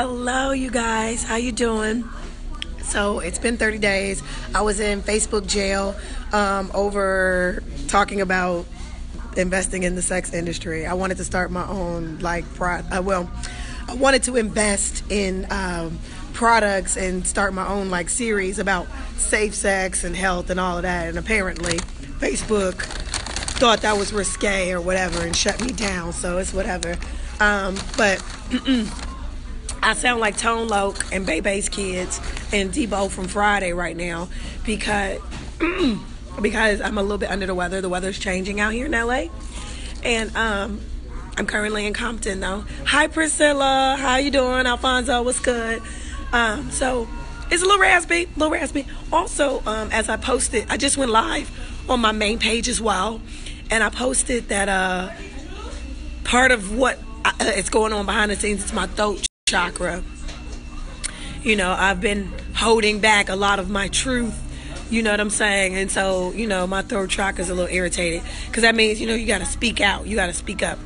Hello, you guys. How you doing? So it's been 30 days. I was in Facebook jail over talking about investing in the sex industry. I wanted to start my own I wanted to invest in products and start my own series about safe sex and health and all of that. And apparently, Facebook thought that was risque or whatever and shut me down. So it's whatever. But I sound like Tone Loc and Bebe's kids and Debo from Friday right now because I'm a little bit under the weather. The weather's changing out here in LA. And I'm currently in Compton though. Hi Priscilla, how you doing? Alfonso, what's good? So it's a little raspy. Also, as I posted, I just went live on my main page as well. And I posted that part of what it's going on behind the scenes is my throat chakra. You know, I've been holding back a lot of my truth. You know what I'm saying? And so, my throat chakra is a little irritated because that means, you got to speak out. You got to speak up.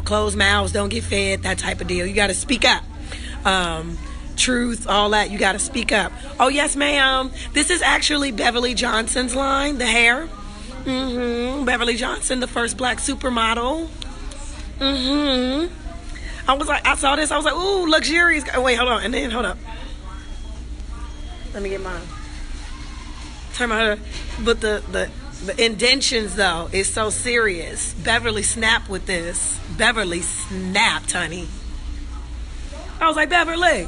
Closed mouths don't get fed, that type of deal. You got to speak up. Truth, all that, you got to speak up. Oh, yes, ma'am. This is actually Beverly Johnson's line, the hair. Beverly Johnson, the first black supermodel. I saw this. I was like, ooh, luxurious. Wait, hold on. And then, hold up. Let me get mine. Turn my head. But the indentions, though, is so serious. Beverly snapped with this. Beverly snapped, honey. I was like, Beverly,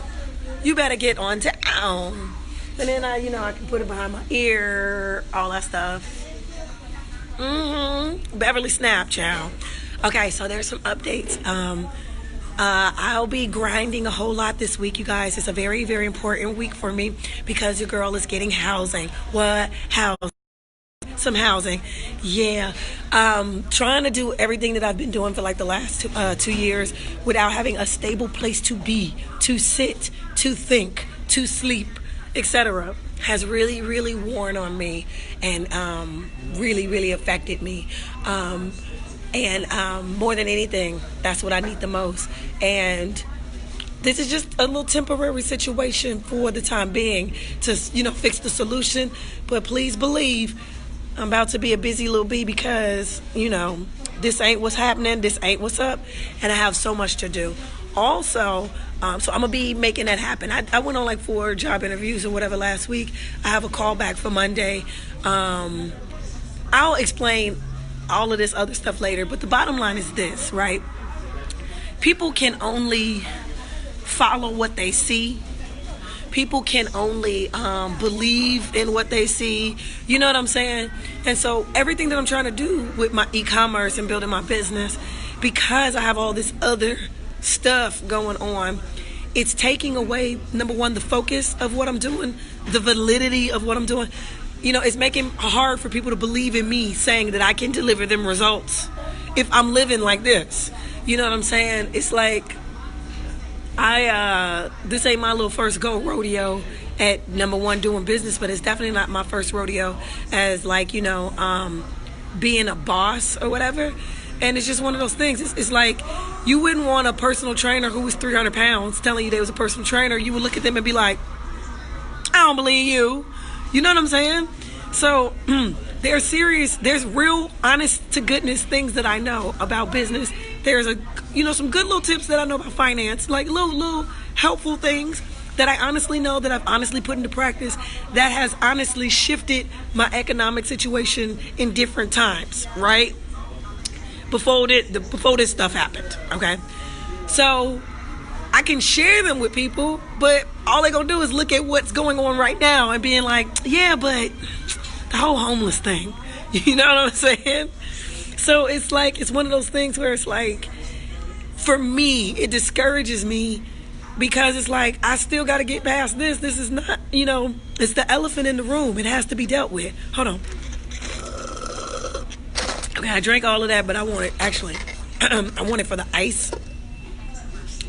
you better get on down. And then I can put it behind my ear, all that stuff. Beverly snapped, child. Okay, so there's some updates. I'll be grinding a whole lot this week, you guys. It's a very, very important week for me because your girl is getting housing. What? Housing. Some housing. Yeah. Trying to do everything that I've been doing for the last 2 years without having a stable place to be, to sit, to think, to sleep, etc. has really, really worn on me and really, really affected me. And more than anything, that's what I need the most. And this is just a little temporary situation for the time being to, fix the solution. But please believe I'm about to be a busy little bee because, this ain't what's happening. This ain't what's up. And I have so much to do. Also, so I'm going to be making that happen. I went on 4 job interviews or whatever last week. I have a call back for Monday. I'll explain all of this other stuff later, but the bottom line is this, right? People can only follow what they see. People can only believe in what they see. You know what I'm saying? And so everything that I'm trying to do with my e-commerce and building my business, because I have all this other stuff going on, it's taking away, number one, the focus of what I'm doing, the validity of what I'm doing. It's making hard for people to believe in me saying that I can deliver them results if I'm living like this. You know what I'm saying? It's like this ain't my little first go rodeo at number one doing business, but it's definitely not my first rodeo as being a boss or whatever. And it's just one of those things. It's like you wouldn't want a personal trainer who was 300 pounds telling you they was a personal trainer. You would look at them and be like, I don't believe you. You know what I'm saying? So there's real honest to goodness things that I know about business. There's some good little tips that I know about finance, like little helpful things that I honestly know that I've honestly put into practice that has honestly shifted my economic situation in different times, right? Before this stuff happened, okay? So I can share them with people, but all they're going to do is look at what's going on right now and being like, yeah, but the whole homeless thing, you know what I'm saying? So it's one of those things where it's for me, it discourages me because it's I still got to get past this. This is not, it's the elephant in the room. It has to be dealt with. Hold on. Okay, I drank all of that, but I want it, actually, I want it for the ice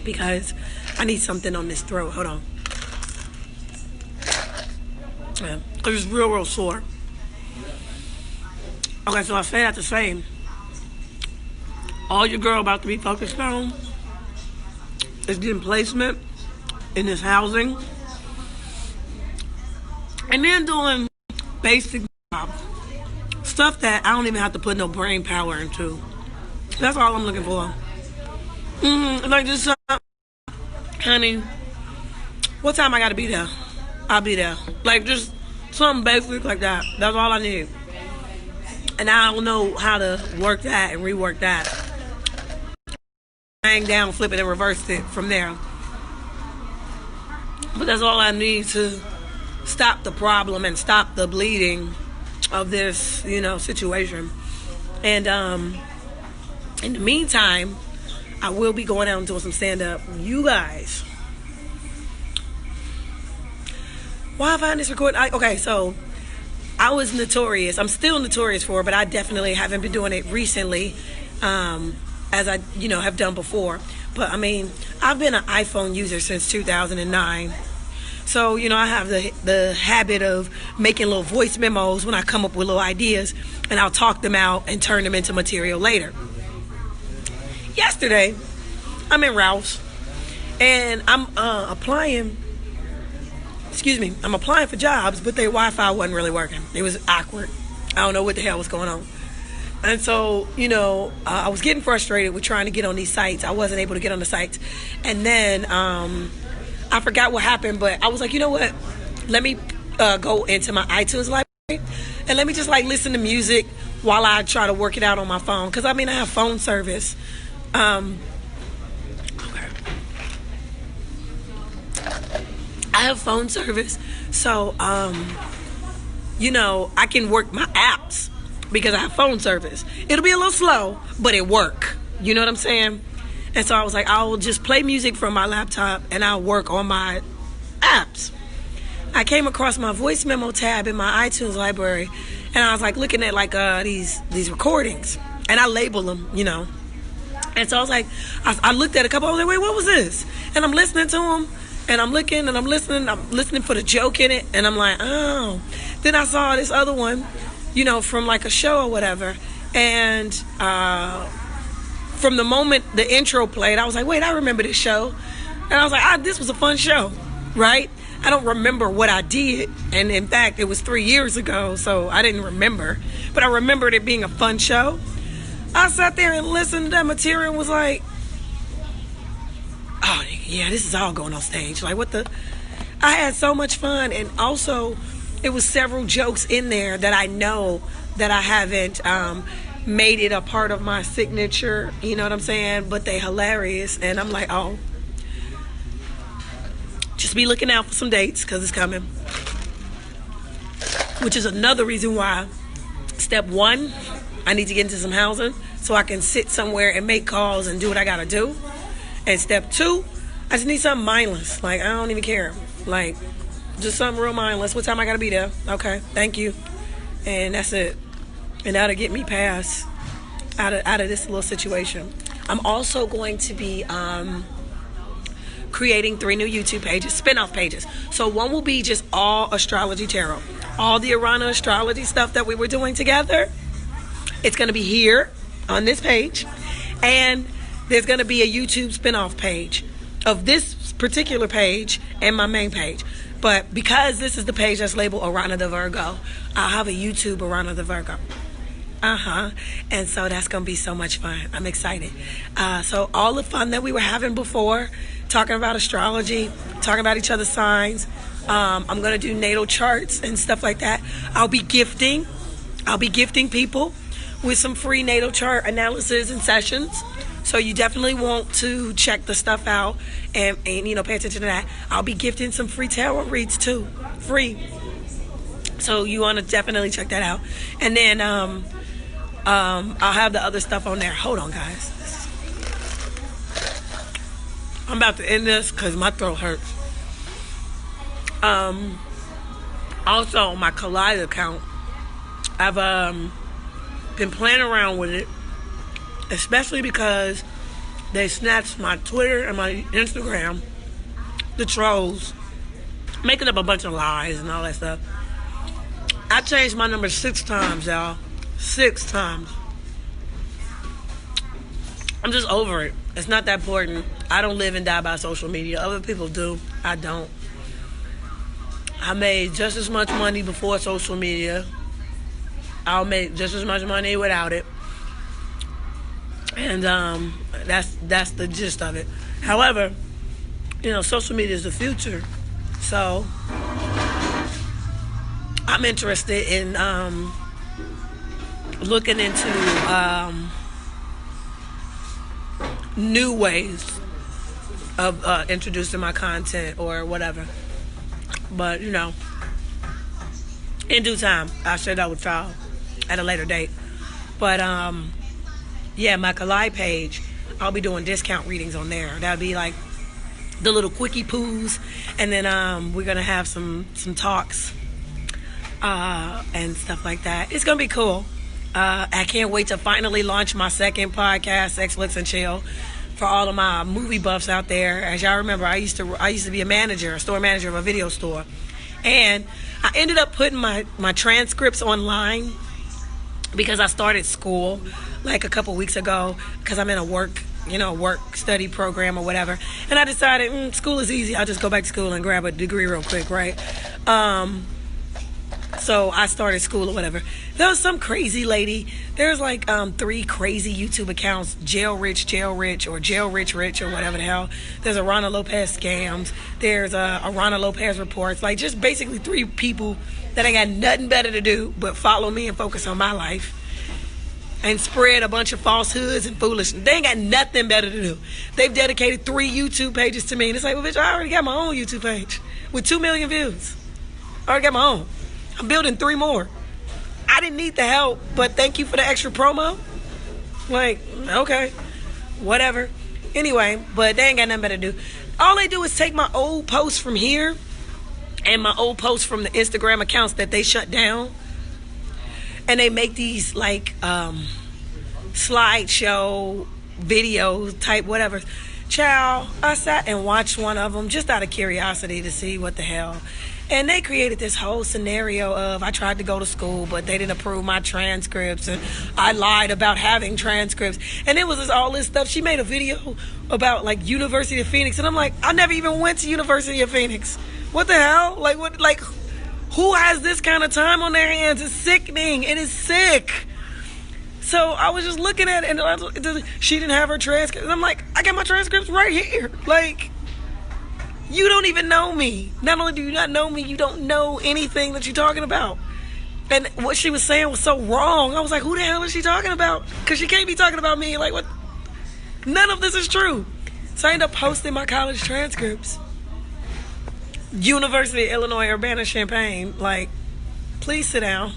because I need something on this throat. Hold on. Yeah, because it's real sore. Okay, so I say that to say, all your girl about to be focused on is getting placement in this housing, and then doing basic jobs, stuff that I don't even have to put no brain power into. That's all I'm looking for. Like just, honey, what time I gotta be there? I'll be there. Like just something basic like that. That's all I need. And I don't know how to work that and rework that. Hang down, flip it, and reverse it from there. But that's all I need to stop the problem and stop the bleeding of this, situation. And in the meantime, I will be going out and doing some stand-up. You guys, why have I this recording? Okay, so I was notorious. I'm still notorious for it, but I definitely haven't been doing it recently, as I, have done before. But I mean, I've been an iPhone user since 2009. So, I have the habit of making little voice memos when I come up with little ideas, and I'll talk them out and turn them into material later. Yesterday, I'm in Ralph's, and I'm applying for jobs, but their Wi-Fi wasn't really working. It was awkward. I don't know what the hell was going on. And so, I was getting frustrated with trying to get on these sites. I wasn't able to get on the sites. And then I forgot what happened, but I was like, you know what? Let me go into my iTunes library and let me just listen to music while I try to work it out on my phone. Because, I have phone service. Okay. I have phone service, so I can work my apps because I have phone service. It'll be a little slow, but it work. You know what I'm saying? And so I was like, I'll just play music from my laptop and I'll work on my apps. I came across my voice memo tab in my iTunes library, and I was looking at these recordings, and I label them, And so I was like, I looked at a couple. I was like, wait, what was this? And I'm listening to them. And I'm looking and I'm listening for the joke in it. And I'm like, oh. Then I saw this other one, from a show or whatever. And from the moment the intro played, I was like, wait, I remember this show. And I was like, this was a fun show, right? I don't remember what I did. And in fact, it was 3 years ago, so I didn't remember. But I remembered it being a fun show. I sat there and listened to that material and was like, oh, yeah, this is all going on stage. What the? I had so much fun. And also, it was several jokes in there that I know that I haven't made it a part of my signature. You know what I'm saying? But they hilarious. And I'm like, oh, just be looking out for some dates because it's coming. Which is another reason why, step one, I need to get into some housing so I can sit somewhere and make calls and do what I got to do. And step two, I just need something mindless. I don't even care. Just something real mindless. What time I got to be there? Okay, thank you. And that's it. And that'll get me past out of this little situation. I'm also going to be creating 3 new YouTube pages, spin-off pages. So one will be just all astrology tarot. All the Aarona astrology stuff that we were doing together. It's going to be here on this page. And there's going to be a YouTube spin-off page of this particular page and my main page. But because this is the page that's labeled Aarona the Virgo, I'll have a YouTube Aarona the Virgo. And so that's going to be so much fun. I'm excited. So all the fun that we were having before, talking about astrology, talking about each other's signs. I'm going to do natal charts and stuff like that. I'll be gifting people with some free natal chart analysis and sessions. So you definitely want to check the stuff out and pay attention to that. I'll be gifting some free tarot reads too, free. So you want to definitely check that out. And then I'll have the other stuff on there. Hold on, guys. I'm about to end this because my throat hurts. Also, on my Collide account, I've been playing around with it, especially because they snatched my Twitter and my Instagram, the trolls, making up a bunch of lies and all that stuff. I changed my number 6 times, y'all. 6 times. I'm just over it. It's not that important. I don't live and die by social media. Other people do. I don't. I made just as much money before social media. I'll make just as much money without it. And that's the gist of it. However, social media is the future. So I'm interested in looking into new ways of introducing my content or whatever. But, in due time, I'll share that with y'all at a later date. But, my Kalai page, I'll be doing discount readings on there. That'll be like the little quickie poos. And then we're going to have some talks and stuff like that. It's going to be cool. I can't wait to finally launch my second podcast, Sex, Flicks, and Chill, for all of my movie buffs out there. As y'all remember, I used to be a store manager of a video store. And I ended up putting my transcripts online because I started school like a couple weeks ago because I'm in a work study program or whatever. And I decided school is easy. I'll just go back to school and grab a degree real quick, right? So I started school or whatever. There was some crazy lady. There's like 3 crazy YouTube accounts, Jail Rich, or Jail Rich, or whatever the hell. There's Aarona Lopez Scams. There's Aarona Lopez Reports. Like just basically 3 people that ain't got nothing better to do but follow me and focus on my life and spread a bunch of falsehoods and foolishness. They ain't got nothing better to do. They've dedicated 3 YouTube pages to me. And it's like, well, bitch, I already got my own YouTube page with 2 million views. I already got my own. I'm building 3 more. I didn't need the help, but thank you for the extra promo. Like, okay, whatever. Anyway, but they ain't got nothing better to do. All they do is take my old posts from here and my old posts from the Instagram accounts that they shut down, and they make these like slideshow videos type whatever. Child, I sat and watched one of them just out of curiosity to see what the hell. And they created this whole scenario of I tried to go to school, but they didn't approve my transcripts, and I lied about having transcripts. And it was just all this stuff. She made a video about like University of Phoenix, and I'm like, I never even went to University of Phoenix. What the hell? Like what? Like who has this kind of time on their hands? It's sickening. It is sick. So I was just looking at it, and she didn't have her transcripts. And I'm like, I got my transcripts right here. Like, you don't even know me. Not only do you not know me, you don't know anything that you're talking about. And what she was saying was so wrong. I was like, who the hell is she talking about? Because she can't be talking about me. Like, what? None of this is true. So I ended up posting my college transcripts. University of Illinois, Urbana-Champaign. Like, please sit down.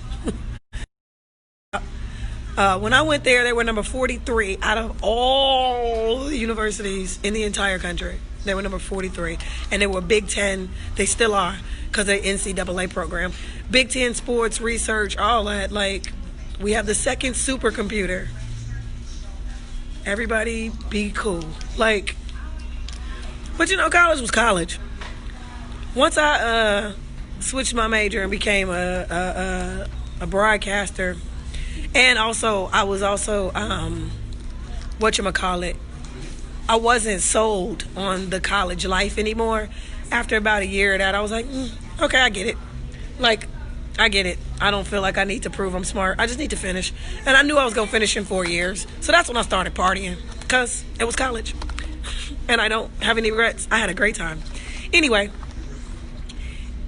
When I went there, they were number 43 out of all the universities in the entire country. They were number 43. And they were Big Ten. They still are because they're NCAA program. Big Ten sports, research, all that. Like, we have the second supercomputer. Everybody be cool. Like, but college was college. Once I switched my major and became a broadcaster, and also I was also whatchamacallit, I wasn't sold on the college life anymore. After about a year of that, I was like, okay, I get it. Like, I get it. I don't feel like I need to prove I'm smart. I just need to finish. And I knew I was going to finish in 4 years. So that's when I started partying, because it was college. And I don't have any regrets. I had a great time. Anyway,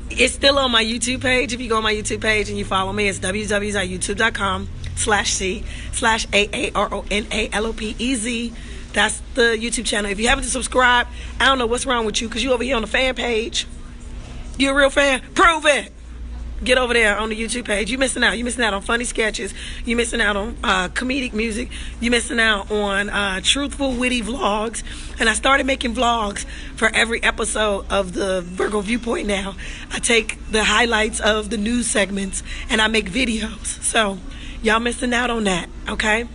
it's still on my YouTube page. If you go on my YouTube page and you follow me, it's www.youtube.com/C/AARONALOPEZ. That's the YouTube channel. If you haven't subscribed, I don't know what's wrong with you, because you over here on the fan page. You a real fan? Prove it. Get over there on the YouTube page. You missing out. You missing out on funny sketches. You missing out on comedic music. You missing out on truthful, witty vlogs. And I started making vlogs for every episode of the Virgo Viewpoint now. I take the highlights of the news segments and I make videos. So y'all missing out on that, okay?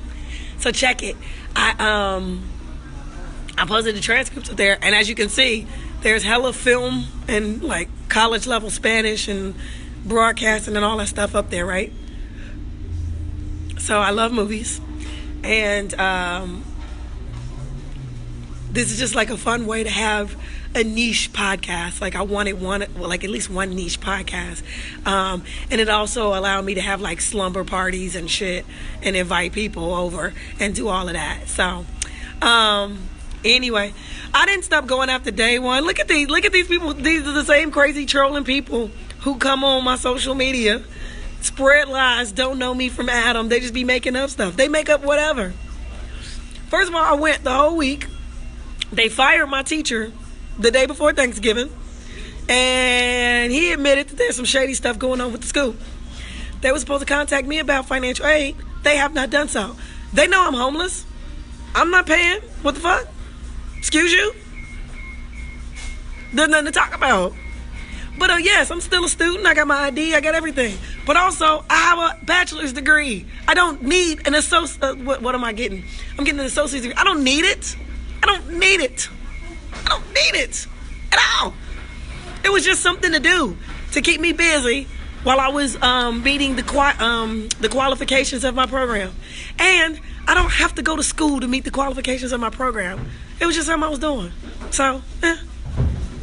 So check it. I posted the transcripts up there, and as you can see, there's hella film and like college level Spanish and broadcasting and all that stuff up there, right? So I love movies, and this is just like a fun way to have a niche podcast. Like I wanted like at least one niche podcast. And it also allowed me to have like slumber parties and shit and invite people over and do all of that. So, anyway, I didn't stop going after day one. Look at these people. These are the same crazy trolling people who come on my social media, spread lies, don't know me from Adam. They just be making up stuff. They make up whatever. First of all, I went the whole week. They fired my teacher the day before Thanksgiving, and he admitted that there's some shady stuff going on with the school. They were supposed to contact me about financial aid. They have not done so. They know I'm homeless. I'm not paying. What the fuck? Excuse you? There's nothing to talk about. But yes, I'm still a student. I got my ID. I got everything. But also, I have a bachelor's degree. I don't need an associate. What am I getting? I'm getting an associate's degree. I don't need it. I don't need it at all. It was just something to do to keep me busy while I was meeting the qualifications of my program. And I don't have to go to school to meet the qualifications of my program. It was just something I was doing. So,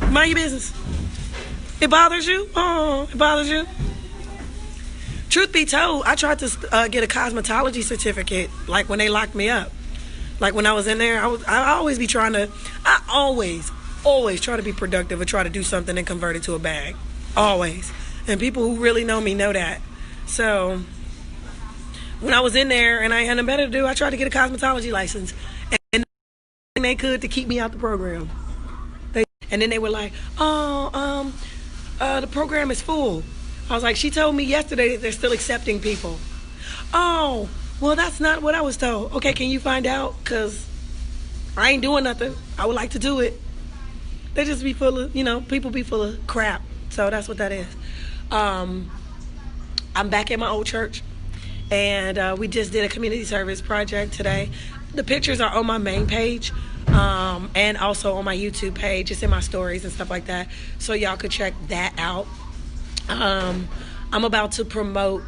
mind your business. It bothers you? Oh, it bothers you? Truth be told, I tried to get a cosmetology certificate, like when they locked me up. Like when I was in there, I always try to be productive or try to do something and convert it to a bag. Always. And people who really know me know that. So when I was in there and I had nothing better to do, I tried to get a cosmetology license. And they could to keep me out the program. And then they were like, the program is full. I was like, she told me yesterday that they're still accepting people. Oh, well, that's not what I was told. Okay, can you find out? Because I ain't doing nothing. I would like to do it. They just be full of, people be full of crap. So that's what that is. I'm back at my old church. And we just did a community service project today. The pictures are on my main page. And also on my YouTube page. It's in my stories and stuff like that. So y'all could check that out. I'm about to promote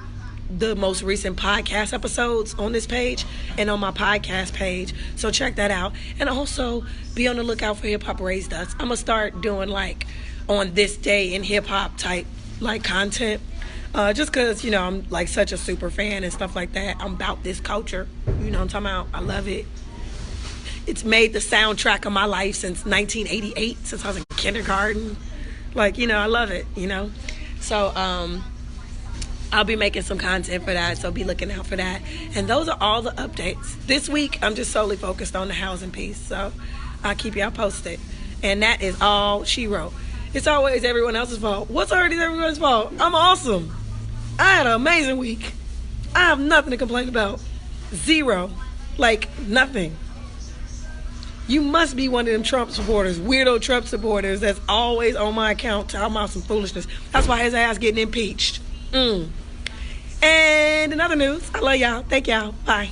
the most recent podcast episodes on this page and on my podcast page. So check that out. And also be on the lookout for Hip Hop Raised Us. I'm going to start doing like on this day in hip hop type like content. Just because, I'm like such a super fan and stuff like that. I'm about this culture. You know what I'm talking about? I love it. It's made the soundtrack of my life since 1988, since I was in kindergarten. Like, I love it, So, I'll be making some content for that, so be looking out for that. And those are all the updates. This week, I'm just solely focused on the housing piece, so I'll keep y'all posted. And that is all she wrote. It's always everyone else's fault. What's already everyone's fault? I'm awesome. I had an amazing week. I have nothing to complain about. Zero. Like, nothing. You must be one of them Trump supporters, weirdo Trump supporters that's always on my account talking about some foolishness. That's why his ass getting impeached. And in other news, I love y'all. Thank y'all. Bye.